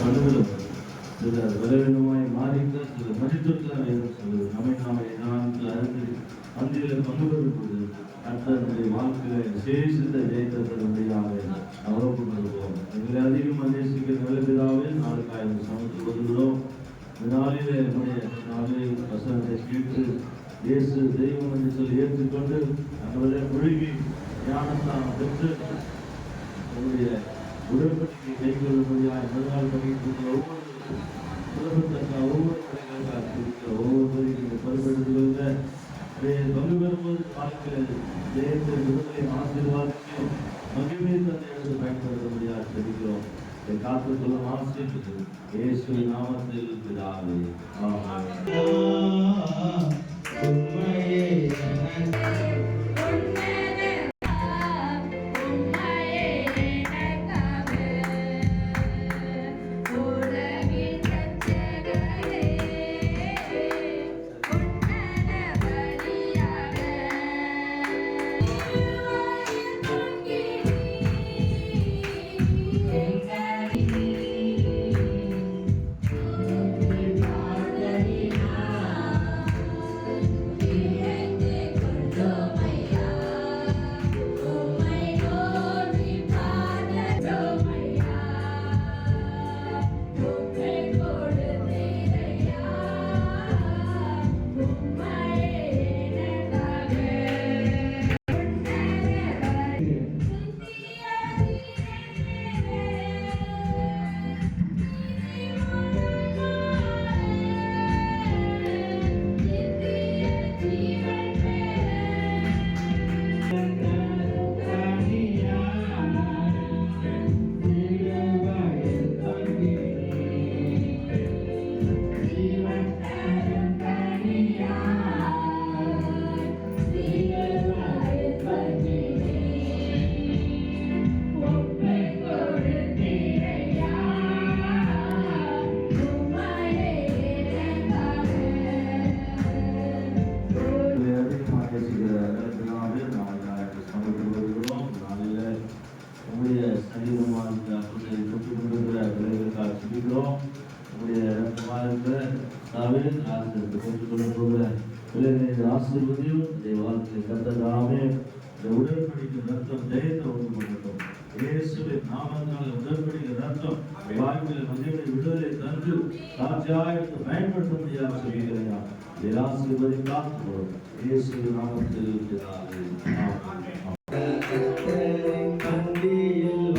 பண்ணுகளும் சிலர் பலவீனமாய் மாறிக்க சிலர் மதித்திருக்கிற சொல்லுது. நம்மை நாம எதானத்தில் அறிந்து பந்தியில் பங்கு பெறும்போது கர்த்தருடைய வாழ்க்கையில விசேஷத்தை ஜெயித்ததனுடையாக அவரோடு கொள்வோம். எங்களை அதிகமாக நேசிக்கிற நல்ல பிதாவே நாளுக்காக சமைத்து கொள்கிறோம். இந்த நாளில் என்னுடைய நாளை வசனத்தை கேட்டு இயேசு தெய்வம் என்று சொல்லி ஏற்றுக்கொண்டு நம்மளை முழுகி ஞானத்தான் பெற்று நம்முடைய உடற்படிக்கை கைகொள்ளும்படியாக மறுநாள் பண்ணிட்டு ஒவ்வொரு உலகத்தக்க ஒவ்வொரு கலைகளுக்காக இருக்கிற ஒவ்வொருவரையும் நீங்கள் பொறுப்பெடுத்துக்கொள்ள பங்கு பெறும்போது வாழ்க்கையில் ஜெயத்தை விடுதலை ஆசீர்வாதத்தை மகிழ்ச்சியை தன்னை எடுத்து பயன்படுத்த முடியாது தெரிகிறோம். இதை காத்துக்கொள்ளும் ஆசீர்வதித்து இயேசுவின் நாமத்தில் பிதாவே ஆமென். ஆசீர்வதியும் வாழ்க்கை கத்ததாமே உடன்படிக்கை ரத்தம் ஜெயத்தை உண்டு பண்ணட்டும். இயேசுவின் நாமத்தால் உடன்படிக்கை ரத்தம் வாழ்க்கையில் மகிழ்ச்சி விடுதலை தந்து சாட்சியாயத்தை பயன்படுத்த முடியாது சொல்லுகிறாயா. ஆசீர்வதி காத்துவோம் இயேசுவின் நாமத்தில் இருக்கிறார்கள். கண்டியில்